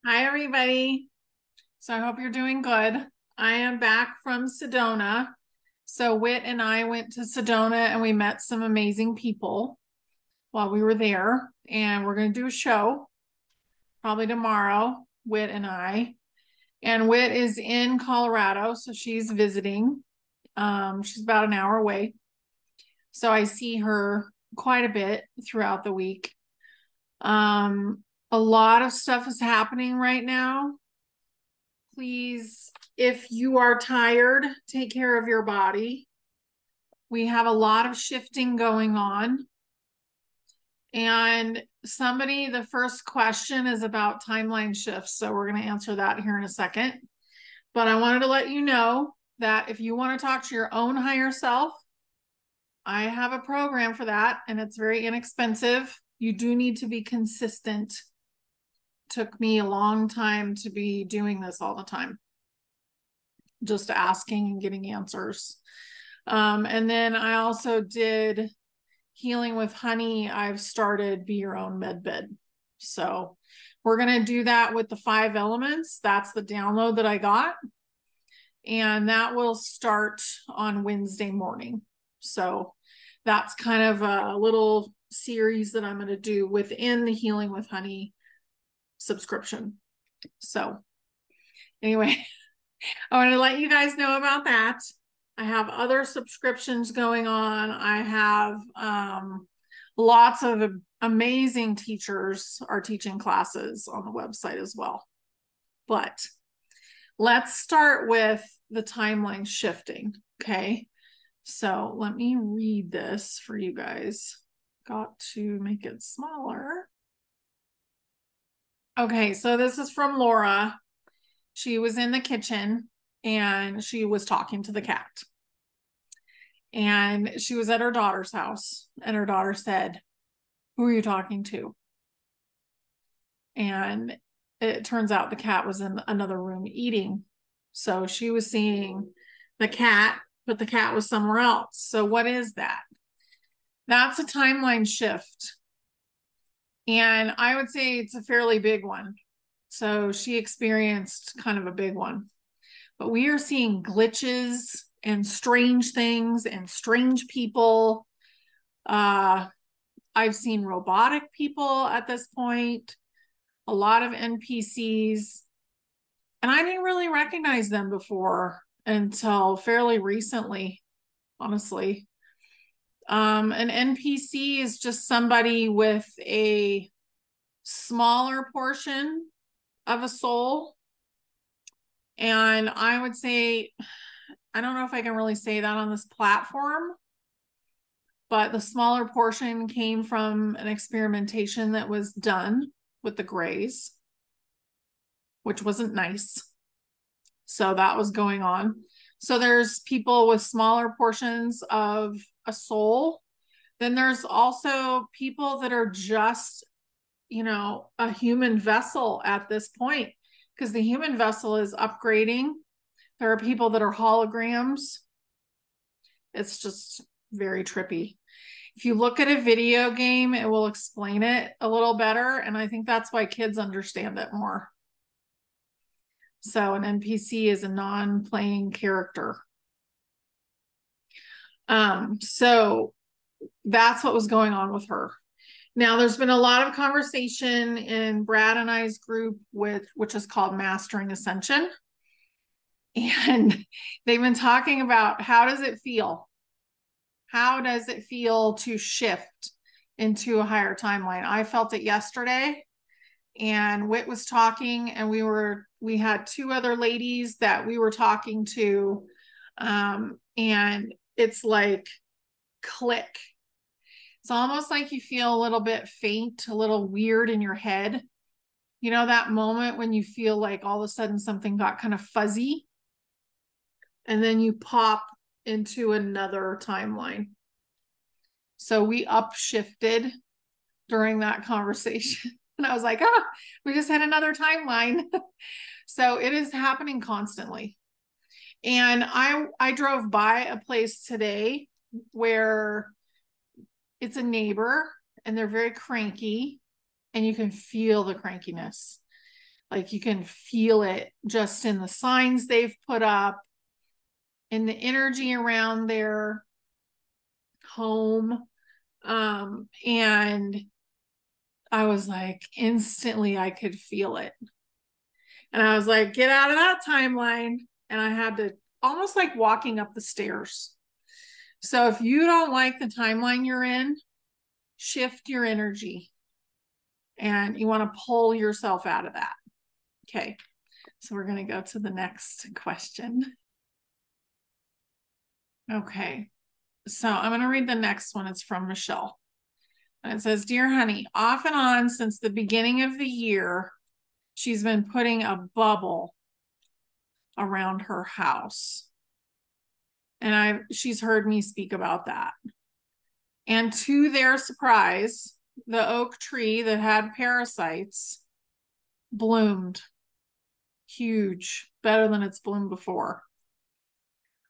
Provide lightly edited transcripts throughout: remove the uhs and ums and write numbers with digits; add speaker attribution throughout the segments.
Speaker 1: Hi, everybody. So I hope you're doing good. I am back from Sedona. So Whit and I went to Sedona and we met some amazing people while we were there. And we're going to do a show probably tomorrow, Whit and I. And Whit is in Colorado, so she's visiting. She's about an hour away. So I see her quite a bit throughout the week. A lot of stuff is happening right now. Please, if you are tired, take care of your body. We have a lot of shifting going on. And the first question is about timeline shifts. So we're going to answer that here in a second. But I wanted to let you know that if you want to talk to your own higher self, I have a program for that, and it's very inexpensive. You do need to be consistent. Took me a long time to be doing this all the time, just asking and getting answers. And then I also did healing with honey. I've started Be Your Own Med Bed. So we're going to do that with the 5 elements. That's the download that I got. And that will start on Wednesday morning. So that's kind of a little series that I'm going to do within the Healing with Honey subscription. So anyway, I want to let you guys know about that. I have other subscriptions going on. I have lots of amazing teachers are teaching classes on the website as well. But let's start with the timeline shifting. Okay. So let me read this for you guys. Got to make it smaller. Okay. So this is from Laura. She was in the kitchen and she was talking to the cat. And she was at her daughter's house, and her daughter said, "Who are you talking to?" And it turns out the cat was in another room eating. So she was seeing the cat, but the cat was somewhere else. So what is that? That's a timeline shift. And I would say it's a fairly big one. So she experienced kind of a big one. But we are seeing glitches and strange things and strange people. I've seen robotic people at this point, a lot of NPCs, and I didn't really recognize them before until fairly recently, honestly. An NPC is just somebody with a smaller portion of a soul. And I would say, I don't know if I can really say that on this platform, but the smaller portion came from an experimentation that was done with the grays, which wasn't nice. So that was going on. So there's people with smaller portions of a soul. Then there's also people that are just, a human vessel at this point, because the human vessel is upgrading. There are people that are holograms. It's just very trippy. If you look at a video game, it will explain it a little better. And I think that's why kids understand it more. So an NPC is a non-playing character. So that's what was going on with her. Now, there's been a lot of conversation in Brad and I's group, which is called Mastering Ascension. And they've been talking about, how does it feel? How does it feel to shift into a higher timeline? I felt it yesterday, and Whit was talking, and we had 2 other ladies that we were talking to. And it's like click. It's almost like you feel a little bit faint, a little weird in your head. You know, that moment when you feel like all of a sudden something got kind of fuzzy, and then you pop into another timeline. So we upshifted during that conversation. And I was like, we just had another timeline. So it is happening constantly. And I drove by a place today where it's a neighbor and they're very cranky, and you can feel the crankiness. Like you can feel it just in the signs they've put up, in the energy around their home. And I was like, instantly I could feel it. And I was like, get out of that timeline. And I had to, almost like walking up the stairs. So if you don't like the timeline you're in, shift your energy and you want to pull yourself out of that. Okay. So we're going to go to the next question. Okay. So I'm going to read the next one. It's from Michelle. And it says, Dear Honey, off and on since the beginning of the year, she's been putting a bubble around her house. And she's heard me speak about that. And to their surprise, the oak tree that had parasites bloomed huge, better than it's bloomed before.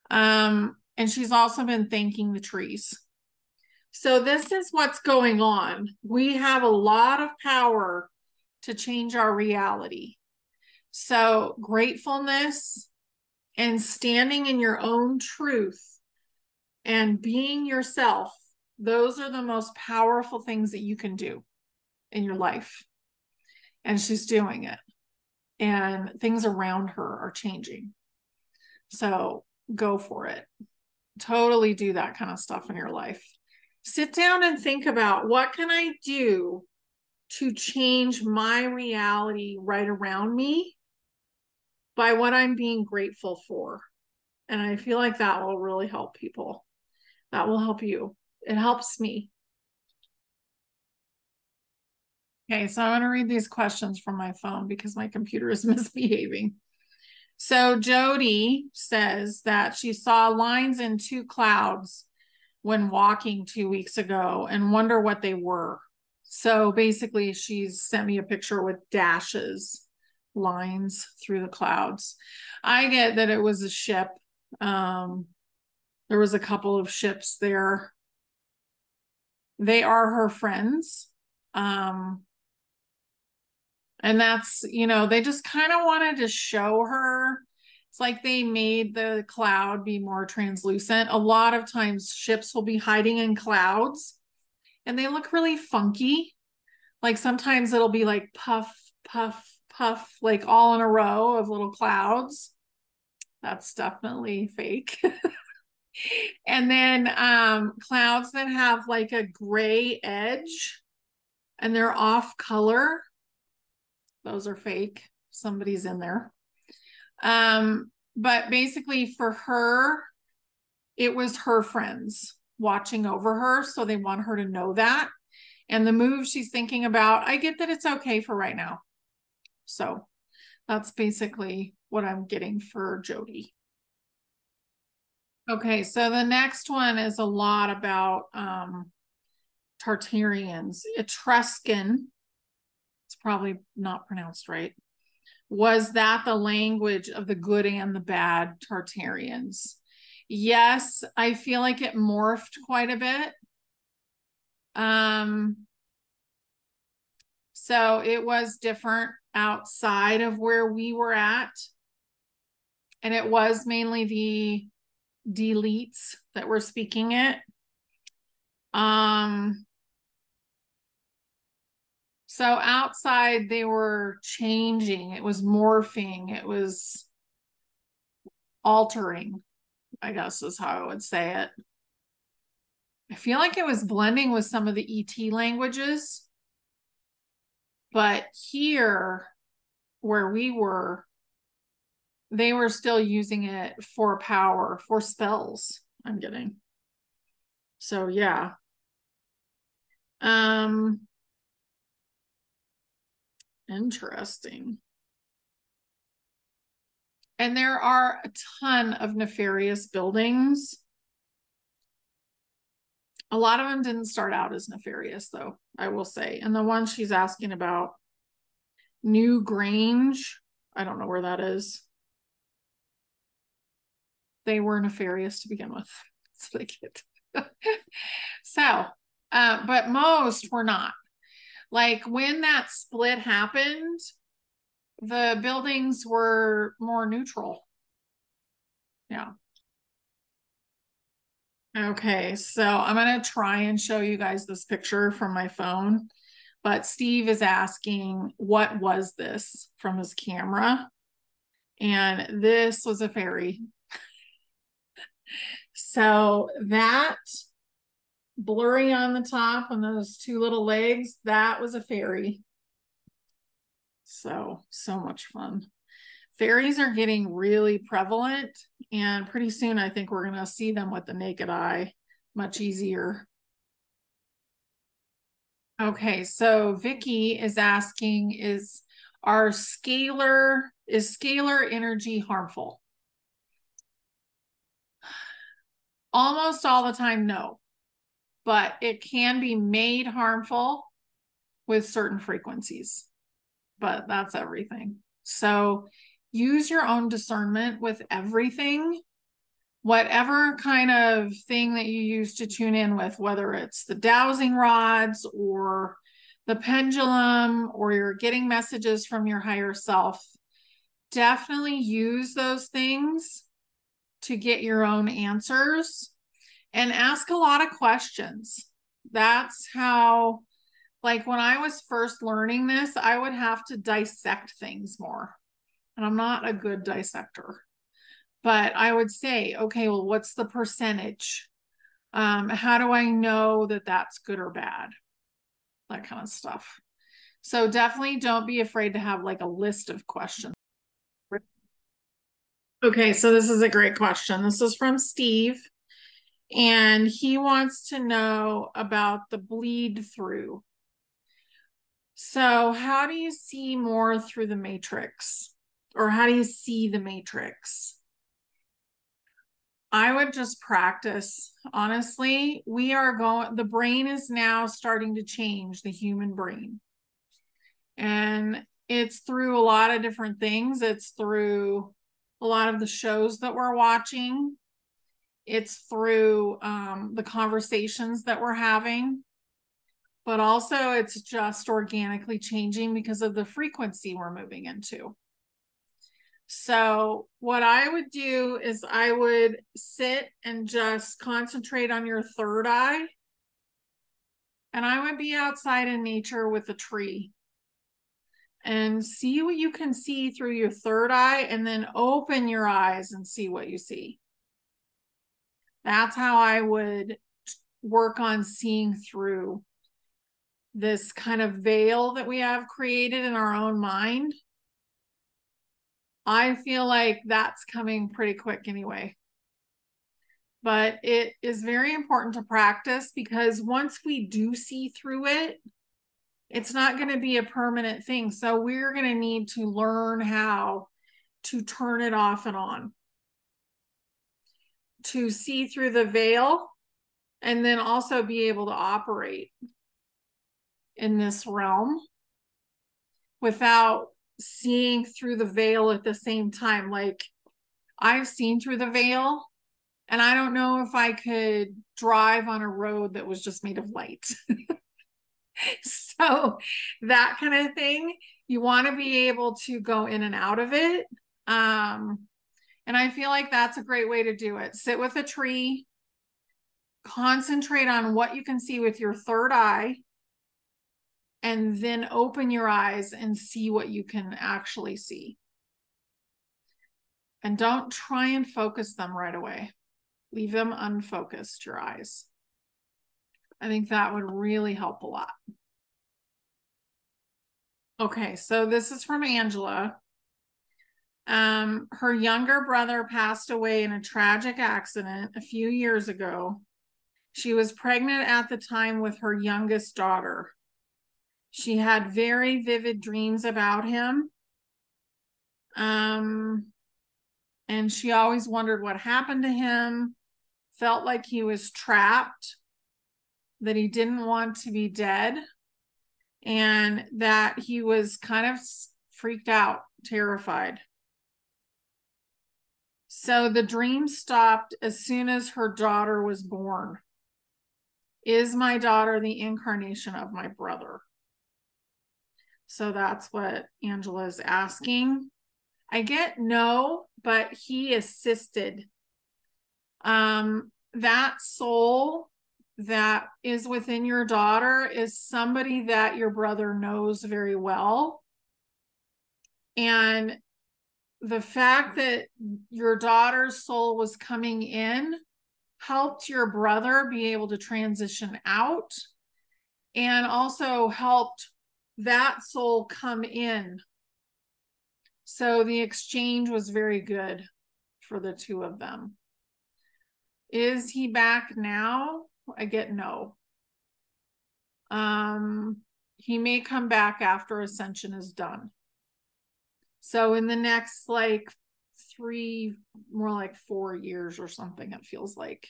Speaker 1: And she's also been thanking the trees. So this is what's going on. We have a lot of power to change our reality. So gratefulness and standing in your own truth and being yourself, those are the most powerful things that you can do in your life. And she's doing it. And things around her are changing. So go for it. Totally do that kind of stuff in your life. Sit down and think about, what can I do to change my reality right around me by what I'm being grateful for? And I feel like that will really help people. That will help you. It helps me. Okay, so I'm going to read these questions from my phone because my computer is misbehaving. So Jody says that she saw lines in two clouds when walking 2 weeks ago and wonder what they were. So basically she's sent me a picture with dashes, lines through the clouds. I get that it was a ship. There was a couple of ships there. They are her friends. And that's, they just kind of wanted to show her. It's like they made the cloud be more translucent. A lot of times ships will be hiding in clouds and they look really funky. Like sometimes it'll be like puff, puff, puff, like all in a row of little clouds. That's definitely fake. And then clouds that have like a gray edge and they're off color. Those are fake. Somebody's in there. But basically for her, it was her friends watching over her. So they want her to know that. And the move she's thinking about, I get that it's okay for right now. So that's basically what I'm getting for Jody. Okay, so the next one is a lot about Tartarians. Etruscan, it's probably not pronounced right. Was that the language of the good and the bad Tartarians? Yes, I feel like it morphed quite a bit. So it was different outside of where we were at. And it was mainly the elites that were speaking it. So outside they were changing. It was morphing. It was altering, I guess is how I would say it. I feel like it was blending with some of the ET languages. But here, where we were, they were still using it for power, for spells, I'm getting. So yeah. Interesting. And there are a ton of nefarious buildings. A lot of them didn't start out as nefarious, though, I will say. And the one she's asking about, New Grange, I don't know where that is. They were nefarious to begin with. That's what I get. So, but most were not. Like when that split happened, the buildings were more neutral. Yeah. Okay, so I'm going to try and show you guys this picture from my phone, but Steve is asking, what was this from his camera? And this was a fairy. So that blurry on the top and those two little legs, that was a fairy. So much fun. Fairies are getting really prevalent, and pretty soon I think we're going to see them with the naked eye much easier. Okay, so Vicky is asking, is scalar energy harmful? Almost all the time, no, but it can be made harmful with certain frequencies, but that's everything. So use your own discernment with everything, whatever kind of thing that you use to tune in with, whether it's the dowsing rods or the pendulum, or you're getting messages from your higher self. Definitely use those things to get your own answers and ask a lot of questions. That's how, like when I was first learning this, I would have to dissect things more. And I'm not a good dissector. But I would say, okay, well, what's the percentage? How do I know that that's good or bad? That kind of stuff. So definitely don't be afraid to have like a list of questions. Okay, so this is a great question. This is from Steve, and he wants to know about the bleed through. So how do you see more through the matrix? Or how do you see the matrix? I would just practice. Honestly, the brain is now starting to change, the human brain. And it's through a lot of different things. It's through a lot of the shows that we're watching. It's through the conversations that we're having. But also it's just organically changing because of the frequency we're moving into. So what I would do is I would sit and just concentrate on your third eye. And I would be outside in nature with a tree and see what you can see through your third eye, and then open your eyes and see what you see. That's how I would work on seeing through this kind of veil that we have created in our own mind. I feel like that's coming pretty quick anyway. But it is very important to practice, because once we do see through it, it's not going to be a permanent thing. So we're going to need to learn how to turn it off and on, to see through the veil, and then also be able to operate in this realm without seeing through the veil at the same time. Like, I've seen through the veil, and I don't know if I could drive on a road that was just made of light. So that kind of thing, you want to be able to go in and out of it. And I feel like that's a great way to do it. Sit with a tree, concentrate on what you can see with your third eye, and then open your eyes and see what you can actually see. And don't try and focus them right away. Leave them unfocused, your eyes. I think that would really help a lot. Okay, so this is from Angela. Her younger brother passed away in a tragic accident a few years ago. She was pregnant at the time with her youngest daughter. She had very vivid dreams about him. And she always wondered what happened to him, felt like he was trapped, that he didn't want to be dead, and that he was kind of freaked out, terrified. So the dream stopped as soon as her daughter was born. Is my daughter the incarnation of my brother? So that's what Angela is asking. I get no, but he assisted. That soul that is within your daughter is somebody that your brother knows very well. And the fact that your daughter's soul was coming in helped your brother be able to transition out, and also helped that soul come in. So the exchange was very good for the two of them. Is he back now? I get no. He may come back after ascension is done. So in the next like 3, more like 4 years or something, it feels like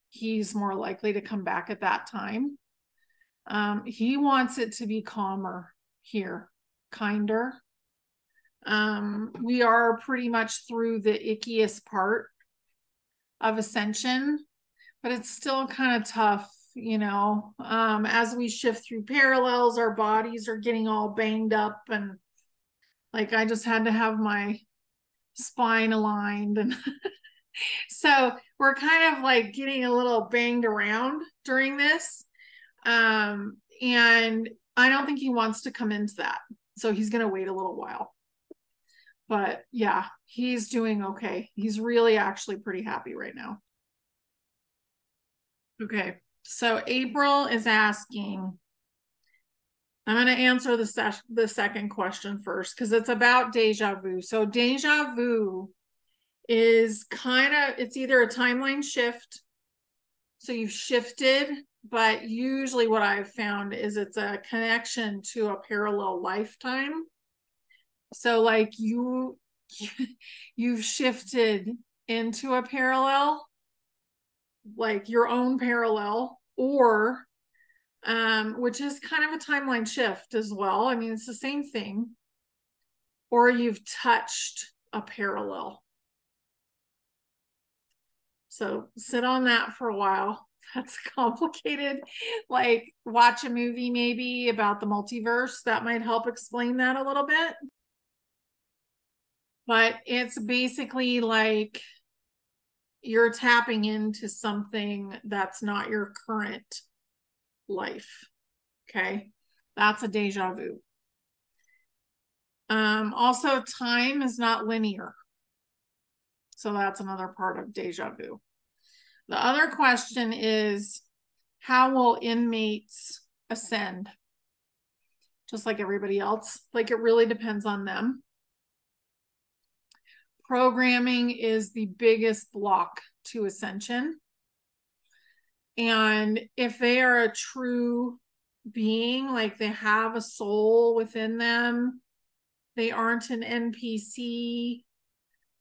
Speaker 1: he's more likely to come back at that time. He wants it to be calmer here, kinder. We are pretty much through the ickiest part of ascension, but it's still kind of tough, you know. As we shift through parallels, our bodies are getting all banged up, and like I just had to have my spine aligned, and so we're kind of like getting a little banged around during this. And I don't think he wants to come into that, so he's going to wait a little while. But yeah, he's doing okay. He's really actually pretty happy right now. Okay, so April is asking, I'm going to answer the second question first because it's about deja vu. So deja vu is kind of, it's either a timeline shift, so you've shifted, but usually what I've found is it's a connection to a parallel lifetime. So like you've shifted into a parallel, like your own parallel, or which is kind of a timeline shift as well. I mean, it's the same thing. Or you've touched a parallel. So sit on that for a while. That's complicated. Like watch a movie maybe about the multiverse. That might help explain that a little bit. But it's basically like you're tapping into something that's not your current life. Okay. That's a deja vu. Also, time is not linear. So that's another part of deja vu. The other question is, how will inmates ascend? Just like everybody else. Like it really depends on them. Programming is the biggest block to ascension. And if they are a true being, like they have a soul within them, they aren't an NPC,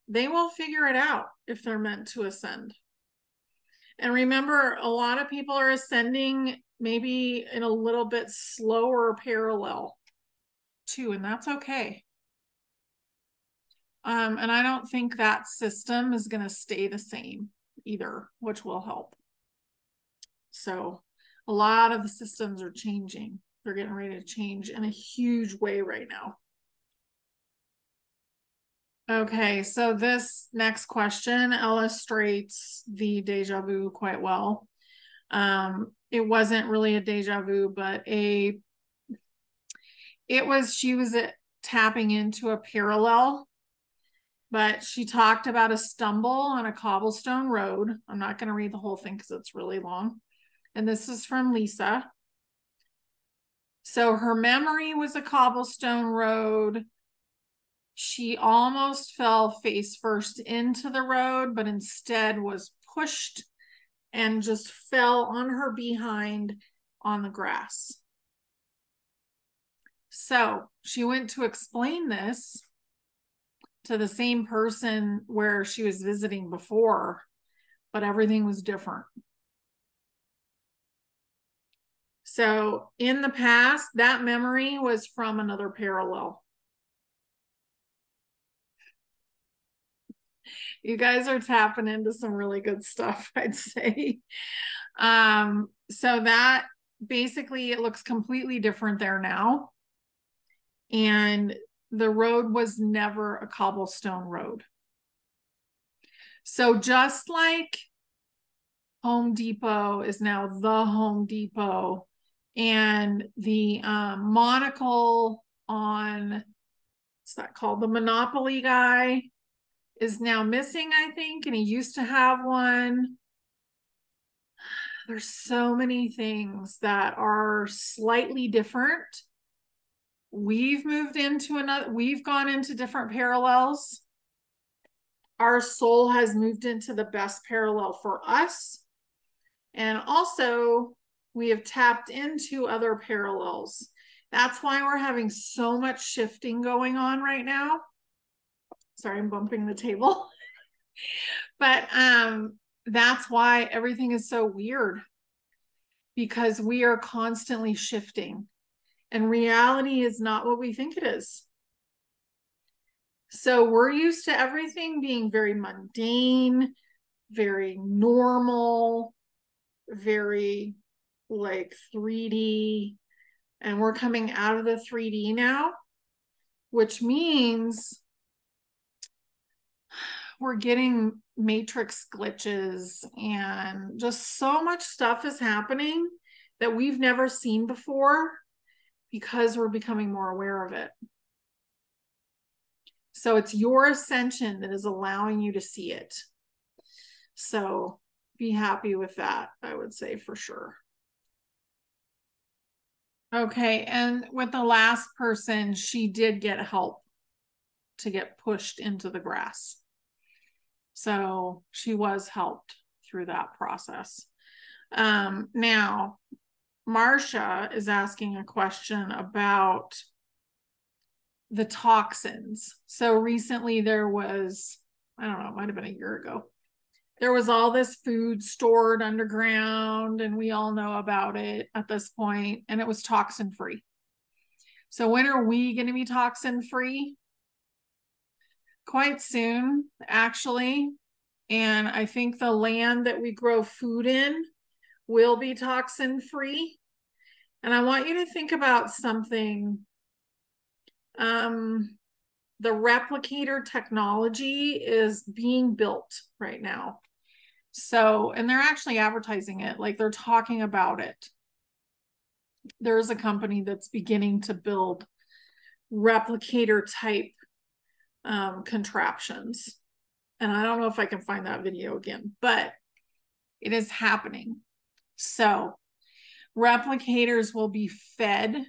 Speaker 1: they will figure it out if they're meant to ascend. And remember, a lot of people are ascending maybe in a little bit slower parallel too, and that's okay. And I don't think that system is going to stay the same either, which will help. So a lot of the systems are changing. They're getting ready to change in a huge way right now. Okay, so this next question illustrates the deja vu quite well. It wasn't really a deja vu, but she was tapping into a parallel, but she talked about a stumble on a cobblestone road. I'm not going to read the whole thing because it's really long. And this is from Lisa. So her memory was a cobblestone road. She almost fell face first into the road, but instead was pushed and just fell on her behind on the grass. So she went to explain this to the same person where she was visiting before, but everything was different. So in the past, that memory was from another parallel. You guys are tapping into some really good stuff, I'd say. So that basically, it looks completely different there now. and the road was never a cobblestone road. So just like Home Depot is now the Home Depot, and the monocle on, what's that called? The Monopoly guy is now missing, I think, and he used to have one. There's so many things that are slightly different. We've moved into another, we've gone into different parallels. Our soul has moved into the best parallel for us. And also, we have tapped into other parallels. That's why we're having so much shifting going on right now. Sorry, I'm bumping the table. But that's why everything is so weird, because we are constantly shifting, and reality is not what we think it is. So we're used to everything being very mundane, very normal, very like 3D, and we're coming out of the 3D now, which means we're getting matrix glitches, and just so much stuff is happening that we've never seen before because we're becoming more aware of it. So it's your ascension that is allowing you to see it. So be happy with that, I would say, for sure. Okay, and with the last person, she did get help to get pushed into the grass. So she was helped through that process. Now, Marcia is asking a question about the toxins. So recently there was, I don't know, it might have been a year ago, there was all this food stored underground, and we all know about it at this point, and it was toxin free. So when are we going to be toxin free? Quite soon, actually. And I think the land that we grow food in will be toxin free. And I want you to think about something. The replicator technology is being built right now. So, and they're actually advertising it, like they're talking about it. There's a company that's beginning to build replicator type contraptions. And I don't know if I can find that video again, but it is happening. So replicators will be fed.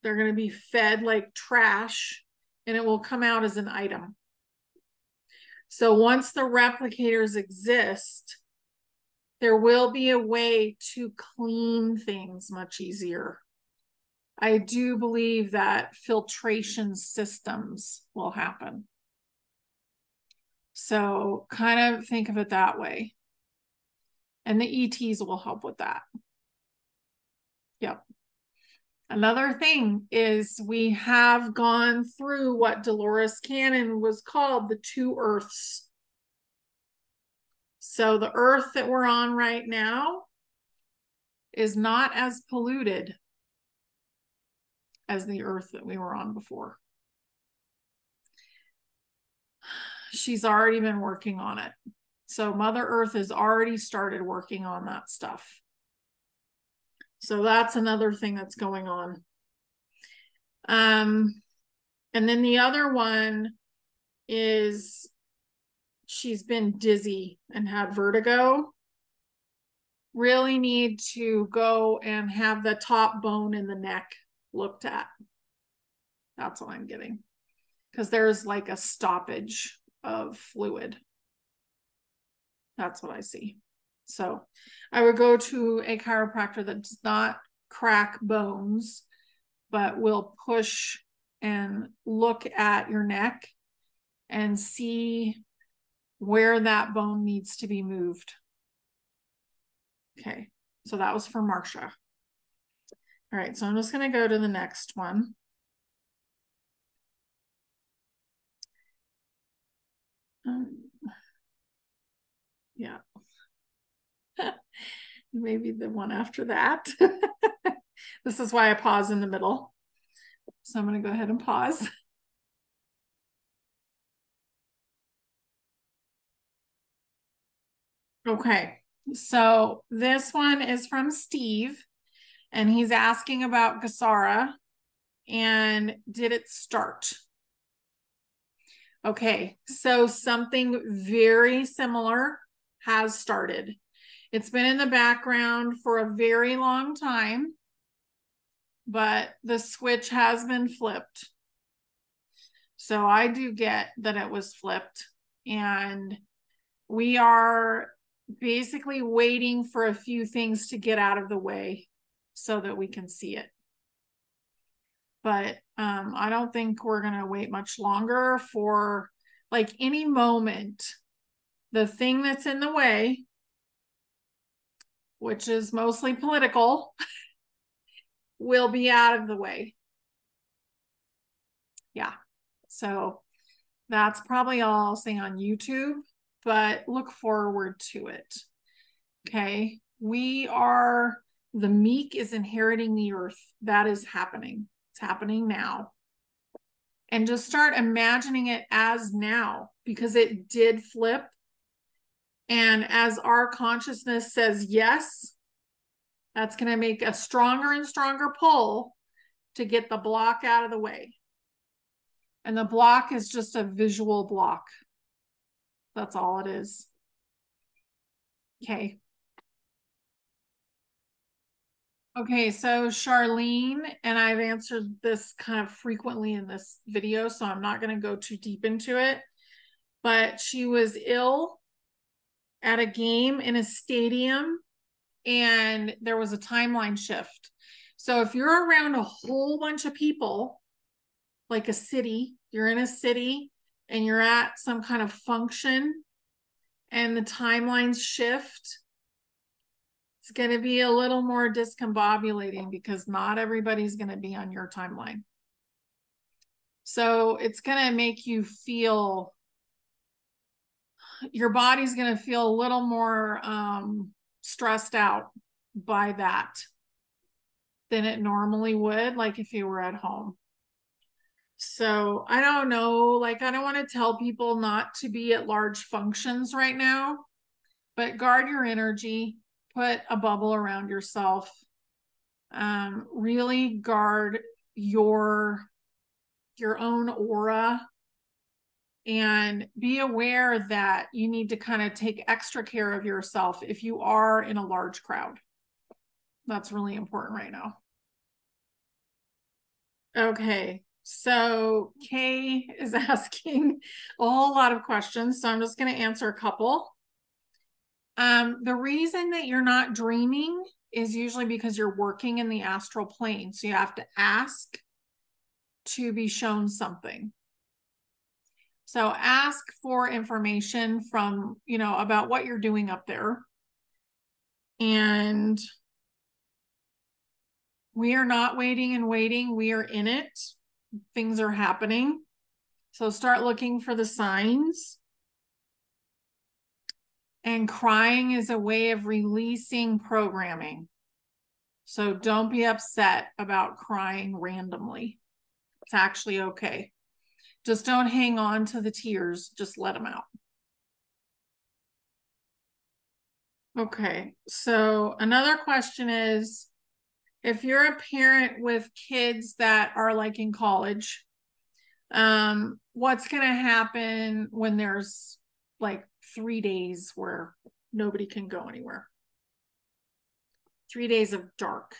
Speaker 1: They're going to be fed like trash, and it will come out as an item. So once the replicators exist, there will be a way to clean things much easier. I do believe that filtration systems will happen. So kind of think of it that way. And the ETs will help with that. Yep. Another thing is we have gone through what Dolores Cannon was called the two earths. So the earth that we're on right now is not as polluted as the earth that we were on before. She's already been working on it. So Mother Earth has already started working on that stuff. So that's another thing that's going on. And then the other one is she's been dizzy and had vertigo. Really need to go and have the top bone in the neck looked at. That's what I'm getting. Because there's like a stoppage of fluid. That's what I see. So I would go to a chiropractor that does not crack bones, but will push and look at your neck and see where that bone needs to be moved. Okay, so that was for Marcia. All right, so I'm just going to go to the next one. Yeah. Maybe the one after that. This is why I pause in the middle. So I'm going to go ahead and pause. Okay, so this one is from Steve, and he's asking about Gasara and did it start? Okay, so something very similar has started. It's been in the background for a very long time, but the switch has been flipped. So I do get that it was flipped, and we are basically waiting for a few things to get out of the way so that we can see it. But I don't think we're going to wait much longer for, like, any moment. The thing that's in the way, which is mostly political, will be out of the way. Yeah. So that's probably all I'll say on YouTube, but look forward to it. Okay. The meek is inheriting the earth. That is happening. It's happening now. And just start imagining it as now, because it did flip. And as our consciousness says yes, that's going to make a stronger and stronger pull to get the block out of the way. And the block is just a visual block. That's all it is. Okay. Okay, so Charlene, and I've answered this kind of frequently in this video, so I'm not going to go too deep into it, but she was ill at a game in a stadium, and there was a timeline shift. So if you're around a whole bunch of people, like a city, you're in a city and you're at some kind of function and the timelines shift, it's going to be a little more discombobulating because not everybody's going to be on your timeline. So it's going to make you feel, your body's going to feel a little more stressed out by that than it normally would, like if you were at home. So I don't know, like, I don't want to tell people not to be at large functions right now, but guard your energy, put a bubble around yourself, really guard your own aura, and be aware that you need to kind of take extra care of yourself if you are in a large crowd. That's really important right now. Okay, so Kay is asking a whole lot of questions, so I'm just going to answer a couple. The reason that you're not dreaming is usually because you're working in the astral plane. So you have to ask to be shown something. So ask for information from, about what you're doing up there. And we are not waiting and waiting. We are in it. Things are happening. So start looking for the signs. And crying is a way of releasing programming. So don't be upset about crying randomly. It's actually okay. Just don't hang on to the tears. Just let them out. Okay. So another question is, if you're a parent with kids that are like in college, what's going to happen when there's like 3 days where nobody can go anywhere? 3 days of dark.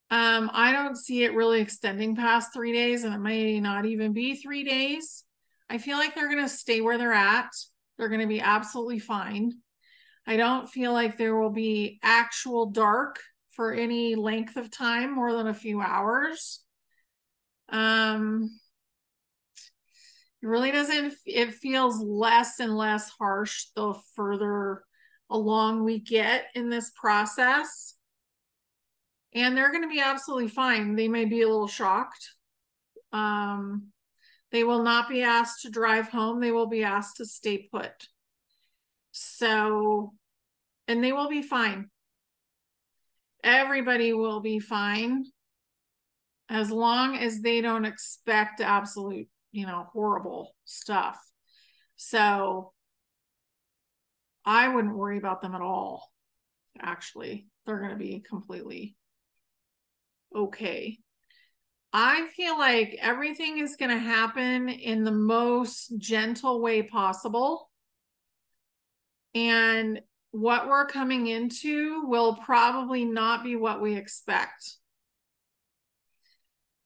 Speaker 1: I don't see it really extending past 3 days, and it may not even be 3 days. I feel like they're going to stay where they're at. They're going to be absolutely fine. I don't feel like there will be actual dark for any length of time more than a few hours. It really doesn't, it feels less and less harsh the further along we get in this process. And they're going to be absolutely fine. They may be a little shocked. They will not be asked to drive home. They will be asked to stay put. So, and they will be fine. Everybody will be fine. as long as they don't expect absolute, horrible stuff. So I wouldn't worry about them at all. Actually, they're going to be completely okay. I feel like everything is going to happen in the most gentle way possible. And what we're coming into will probably not be what we expect.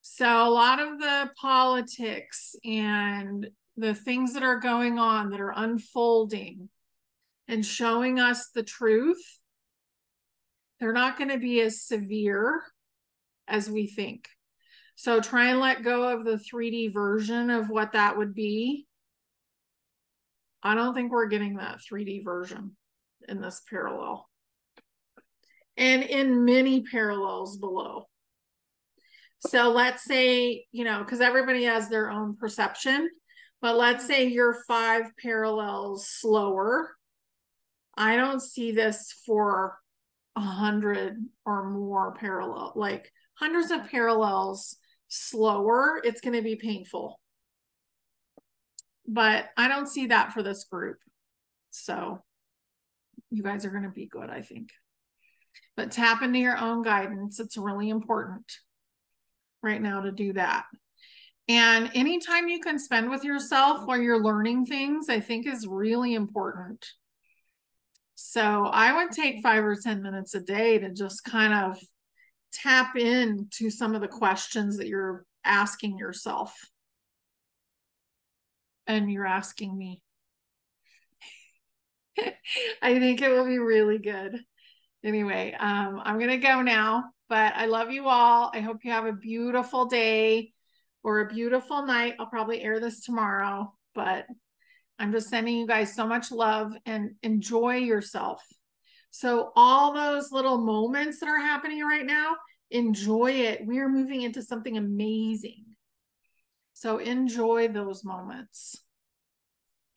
Speaker 1: So a lot of the politics and the things that are going on that are unfolding and showing us the truth, they're not going to be as severe as we think. So try and let go of the 3D version of what that would be. I don't think we're getting that 3D version in this parallel. And in many parallels below. So let's say, because everybody has their own perception, but let's say you're 5 parallels slower. I don't see this for 100 or more parallel, like hundreds of parallels slower. It's going to be painful. But I don't see that for this group. So you guys are going to be good, I think. But tap into your own guidance. It's really important right now to do that. And anytime you can spend with yourself while you're learning things, I think is really important. So I would take 5 or 10 minutes a day to just kind of tap into some of the questions that you're asking yourself. And you're asking me. I think it will be really good. Anyway, I'm going to go now, but I love you all. I hope you have a beautiful day or a beautiful night. I'll probably air this tomorrow, but I'm just sending you guys so much love and enjoy yourself. So all those little moments that are happening right now, enjoy it. We are moving into something amazing. So enjoy those moments.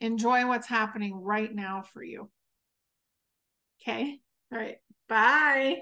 Speaker 1: Enjoy what's happening right now for you. Okay. All right. Bye.